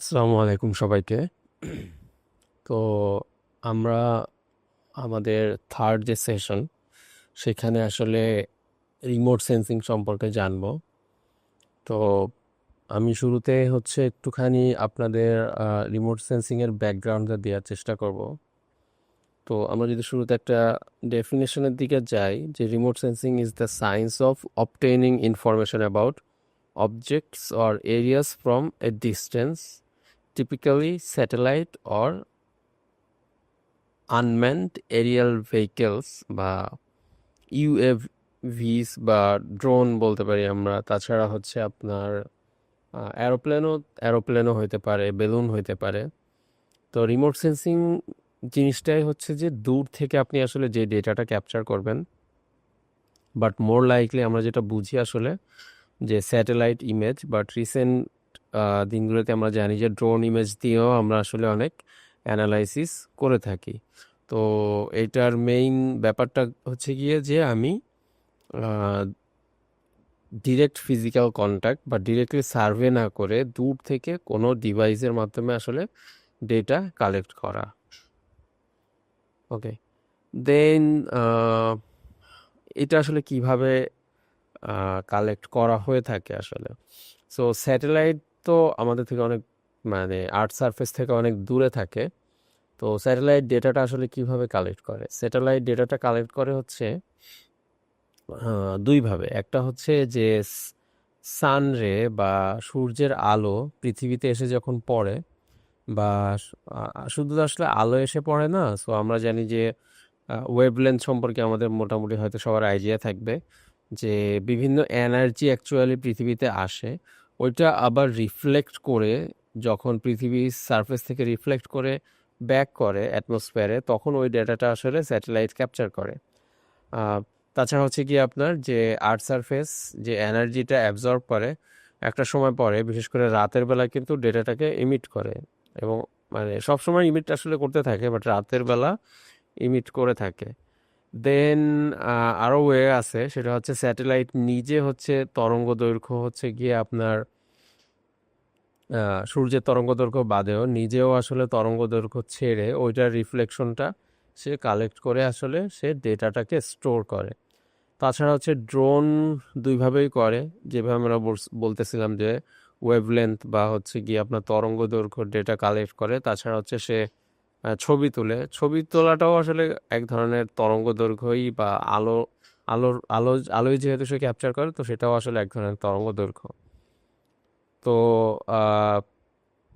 আসসালামু আলাইকুম সবাইকে। তো আমরা আমাদের থার্ড যে সেশন সেখানে আসলে রিমোট সেন্সিং সম্পর্কে জানবো। তো আমি শুরুতে একটুখানি আপনাদের রিমোট সেন্সিংয়ের ব্যাকগ্রাউন্ডটা দেওয়ার চেষ্টা করব। তো আমরা যদি শুরুতে একটা ডেফিনেশনের দিকে যাই, যে remote sensing is the science of obtaining information about objects or areas from a distance, typically satellite or unmanned aerial vehicles বা ইউএভিস বা ড্রোন বলতে পারি আমরা। তাছাড়া আপনার অ্যারোপ্লেনও হইতে পারে, বেলুন হইতে পারে। তো রিমোট সেন্সিং জিনিসটাই হচ্ছে যে দূর থেকে আপনি আসলে যে ডেটাটা ক্যাপচার করবেন, বাট মোর লাইকলি আমরা যেটা বুঝি আসলে যে স্যাটেলাইট ইমেজ, বাট রিসেন্ট দিনগুলোতে আমরা জানি যে ড্রোন ইমেজ দিয়েও আমরা আসলে অনেক অ্যানালাইসিস করে থাকি। তো এটার মেইন ব্যাপারটা হচ্ছে গিয়ে যে আমি ডিরেক্ট ফিজিক্যাল কন্ট্যাক্ট বা ডিরেক্টলি সার্ভে না করে দূর থেকে কোনো ডিভাইসের মাধ্যমে আসলে ডেটা কালেক্ট করা। ওকে, দেন এটা আসলে কিভাবে কালেক্ট করা হয়ে থাকে আসলে। সো স্যাটেলাইট তো আমাদের থেকে অনেক, মানে আর্থ সারফেস থেকে অনেক দূরে থাকে। তো স্যাটেলাইট ডেটাটা আসলে কিভাবে কালেক্ট করে? স্যাটেলাইট ডেটাটা কালেক্ট করে দুইভাবে। একটা হচ্ছে যে সান রে বা সূর্যের আলো পৃথিবীতে এসে যখন পড়ে, বা শুধু তো আসলে আলো এসে পড়ে না। সো আমরা জানি যে ওয়েভলেন্থ সম্পর্কে আমাদের মোটামুটি হয়তো সবার আইডিয়া থাকবে, যে বিভিন্ন এনার্জি অ্যাকচুয়ালি পৃথিবীতে আসে, ওইটা আবার রিফ্লেক্ট করে, যখন পৃথিবীর সারফেস থেকে রিফ্লেক্ট করে ব্যাক করে অ্যাটমসফিয়ারে, তখন ওই ডেটাটা আসলে স্যাটেলাইট ক্যাপচার করে। আহ, তাছাড়া কি আপনার যে আর্থ সারফেস যে এনার্জিটা অ্যাবজর্ব করে, একটা সময় পরে বিশেষ করে রাতের বেলা কিন্তু ডেটাটাকে ইমিট করে, এবং মানে সবসময় ইমিট আসলে করতে থাকে, বাট রাতের বেলা ইমিট করে থাকে। দেন আরও ওয়ে আছে, সেটা হচ্ছে স্যাটেলাইট নিজে তরঙ্গ দৈর্ঘ্য গিয়ে আপনার সূর্যের তরঙ্গ দৈর্ঘ্য বাদেও নিজেও আসলে তরঙ্গ দৈর্ঘ্য ছেড়ে ওইটার রিফ্লেকশনটা সে কালেক্ট করে আসলে সে ডেটাটাকে স্টোর করে। তাছাড়া ড্রোন দুইভাবেই করে, যেভাবে আমরা বলতেছিলাম যে ওয়েভলেন্থ বা গিয়ে আপনার তরঙ্গ দৈর্ঘ্য ডেটা কালেক্ট করে। তাছাড়া সে ছবি তুলে, ছবি তোলাটাও আসলে এক ধরনের তরঙ্গ দৈর্ঘ্যই বা আলো, আলোয় যেহেতু সে ক্যাপচার করে, তো সেটাও আসলে এক ধরনের তরঙ্গ দৈর্ঘ্য। তো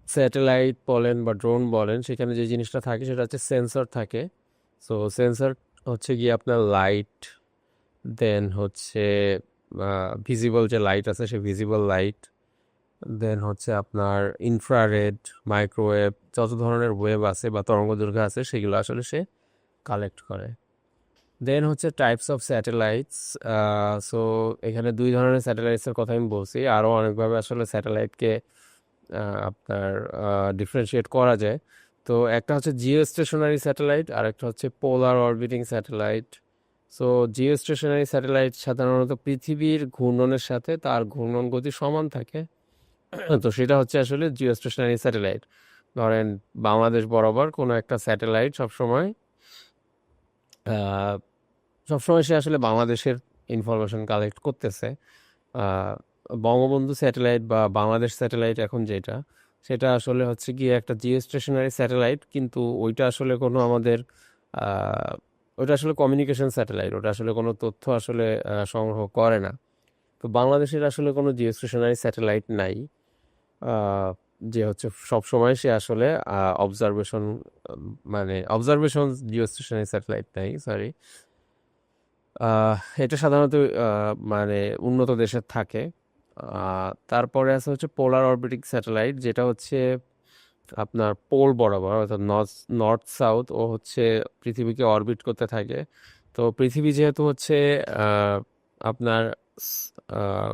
স্যাটেলাইট বলেন বা ড্রোন বলেন, সেখানে যে জিনিসটা থাকে সেটা হচ্ছে সেন্সর থাকে। সো সেন্সর গিয়ে আপনার লাইট, দেন ভিজিবল যে লাইট আছে সে ভিজিবল লাইট, দেন আপনার ইনফ্রারেড, মাইক্রোওয়েভ, যত ধরনের ওয়েভ আছে বা তরঙ্গদৈর্ঘ্য আছে সেগুলো আসলে সে কালেক্ট করে। দেন টাইপস অফ স্যাটেলাইটস। সো এখানে দুই ধরনের স্যাটেলাইটসের কথা আমি বলছি, আরও অনেকভাবে আসলে স্যাটেলাইটকে আপনার ডিফারেন্সিয়েট করা যায়। তো একটা হচ্ছে জিও স্টেশনারি স্যাটেলাইট, আর একটা হচ্ছে polar orbiting satellite. So geostationary satellite সাধারণত পৃথিবীর ঘূর্ণনের সাথে তার ঘূর্ণন গতি সমান থাকে। তো সেটা আসলে জিও স্টেশনারি স্যাটেলাইট। ধরেন বাংলাদেশ বরাবর কোনো একটা স্যাটেলাইট আহ, সবসময় সে আসলে বাংলাদেশের ইনফরমেশন কালেক্ট করতেছে। আহ, বঙ্গবন্ধু স্যাটেলাইট বা বাংলাদেশ স্যাটেলাইট এখন যেটা, সেটা আসলে গিয়ে একটা জিও স্টেশনারি স্যাটেলাইট, কিন্তু ওইটা আসলে কোনো আমাদের আহ, ওইটা আসলে কমিউনিকেশন স্যাটেলাইট, ওটা আসলে কোনো তথ্য আসলে সংগ্রহ করে না। তো বাংলাদেশের আসলে কোনো জিও স্টেশনারি স্যাটেলাইট নাই, আহ, যে সব সময় সে আসলে অবজারভেশন, মানে অবজারভেশন জিও স্টেশনারি স্যাটেলাইট নাই, সরি। এটা সাধারণত মানে উন্নত দেশের থাকে। তারপরে আছে পোলার অরবিটিং স্যাটেলাইট, যেটা আপনার পোল বরাবর, অর্থাৎ নর্থ সাউথ ও পৃথিবীকে অরবিট করতে থাকে। তো পৃথিবী যেহেতু আহ, আপনার আহ,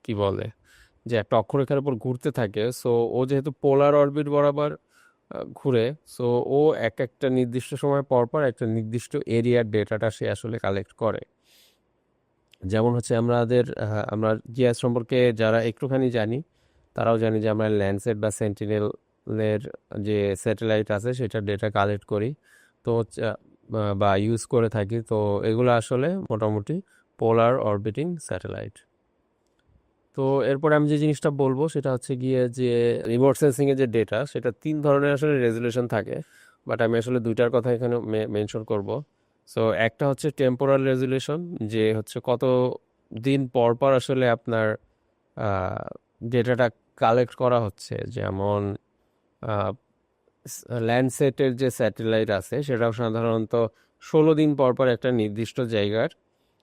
কি বলে, যে একটা অক্ষরেখার উপর ঘুরতে থাকে, সো ও যেহেতু পোলার অরবিট বরাবর ঘুরে, সো ও একটা নির্দিষ্ট সময় পর পর একটা নির্দিষ্ট এরিয়ার ডেটাটা সে আসলে কালেক্ট করে। যেমন আমরা জিএস সম্পর্কে যারা একটুখানি জানি, তারাও জানি যে আমরা ল্যান্ডসেট বা সেন্টিনেলের যে স্যাটেলাইট আছে সেটার ডেটা কালেক্ট করি। তো বা ইউজ করে থাকি। তো এগুলো আসলে মোটামুটি পোলার অরবিটিং স্যাটেলাইট। তো এরপরে আমি যে জিনিসটা বলবো সেটা হচ্ছে গিয়ে যে রিমোট সেন্সিং এর যে ডেটা সেটা 3 ধরনের আসলে রেজুলেশন থাকে, বাট আমি আসলে দুইটার কথা এখানে মেনশন করব। সো একটা হচ্ছে টেম্পোরাল রেজুলেশন, যে হচ্ছে কত দিন পর পর আসলে আপনার ডেটাটা কালেক্ট করা হচ্ছে। যেমন ল্যান্ডসেটের যে স্যাটেলাইট আছে সেটাও সাধারণত 16 দিন পর পর একটা নির্দিষ্ট জায়গার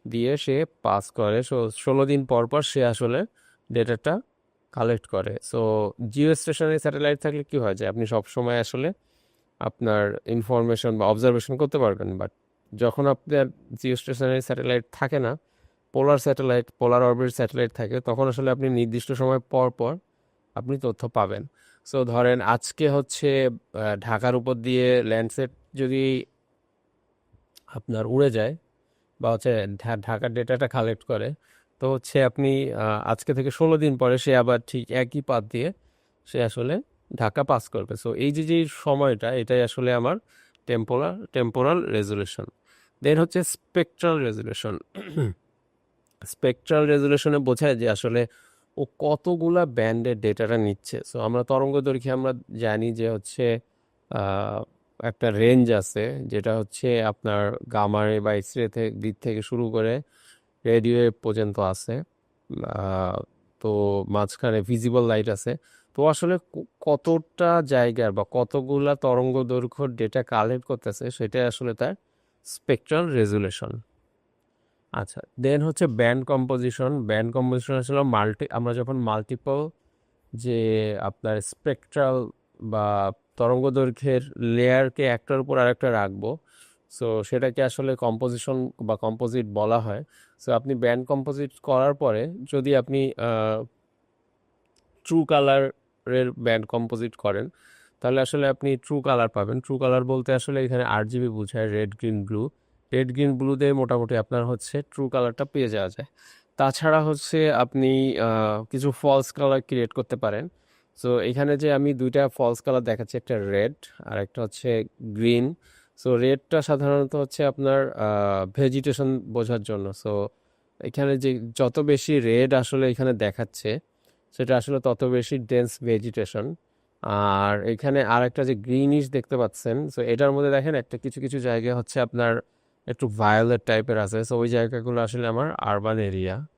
দিয়ে সে পাস করে। সো 16 দিন পর পর সে আসলে ডেটাটা কালেক্ট করে। সো জিও স্টেশনারি স্যাটেলাইট থাকলে কি হয় যে আপনি সব সময় আসলে আপনার ইনফরমেশন বা অবজারভেশন করতে পারবেন, বাট যখন আপনার জিও স্টেশনারি স্যাটেলাইট থাকে না, পোলার স্যাটেলাইট, পোলার অরবিট স্যাটেলাইট থাকে, তখন আসলে আপনি নির্দিষ্ট সময় পর পর আপনি তথ্য পাবেন। সো ধরেন আজকে হচ্ছে ঢাকার উপর দিয়ে ল্যান্ডসেট যদি আপনার উড়ে যায় বা হচ্ছে ঢাকার ডেটাটা কালেক্ট করে, তো হচ্ছে আপনি আজকে থেকে 16 দিন পরে সে আবার ঠিক একই পাথ দিয়ে সে আসলে ঢাকা পাস করবে। সো এই যে যে সময়টা, এটাই আসলে আমার টেম্পোরাল রেজুলেশন। দেন হচ্ছে স্পেকট্রাল রেজুলেশন। স্পেকট্রাল রেজুলেশনে বোঝায় যে আসলে ও কতগুলা ব্যান্ডের ডেটাটা নিচ্ছে। সো আমরা তরঙ্গ দৈর্ঘ্যে আমরা জানি যে হচ্ছে আহ, একটা রেঞ্জ আছে, যেটা হচ্ছে আপনার গামা রে বা এক্স রে দিক থেকে শুরু করে রেডিও পর্যন্ত আছে। আহ, তো মাঝখানে ভিজিবল লাইট আছে। তো আসলে কতটা জায়গার বা কতগুলা তরঙ্গ দৈর্ঘ্যের ডেটা কালেক্ট করতেছে সেটাই আসলে তার স্পেকট্রাল রেজুলেশন। আচ্ছা, দেন হচ্ছে ব্যান্ড কম্পোজিশন। ব্যান্ড কম্পোজিশন আসলে আমরা যখন মাল্টিপল যে আপনার স্পেকট্রাল বা তরঙ্গদৈর্ঘ্যের লেয়ারকে একটার উপর আরেকটা রাখবো, সো সেটাকে আসলে কম্পোজিশন বা কম্পোজিট বলা হয়। সো আপনি ব্যান্ড কম্পোজিট করার পরে যদি আপনি ট্রু কালারের ব্যান্ড কম্পোজিট করেন, তাহলে আসলে আপনি ট্রু কালার পাবেন। ট্রু কালার বলতে আসলে এখানে RGB বোঝায়, red green blue. Red green blue দিয়ে মোটামুটি আপনার হচ্ছে ট্রু কালারটা পেয়ে যাওয়া যায়। তাছাড়া হচ্ছে আপনি কিছু ফলস কালার ক্রিয়েট করতে পারেন। সো এখানে যে আমি দুইটা ফলস কালার দেখাচ্ছি, একটা রেড আর একটা হচ্ছে গ্রিন। সো রেডটা সাধারণত হচ্ছে আপনার ভেজিটেশন বোঝার জন্য। সো এখানে যে যত বেশি রেড আসলে এখানে দেখাচ্ছে সেটা আসলে তত বেশি ডেন্স ভেজিটেশন। আর এখানে আর একটা যে গ্রিনিশ দেখতে পাচ্ছেন, সো এটার মধ্যে দেখেন একটা কিছু কিছু জায়গা হচ্ছে আপনার একটু ভায়োলেট টাইপের আছে। সো ওই জায়গাগুলো আসলে আমার আরবান এরিয়া।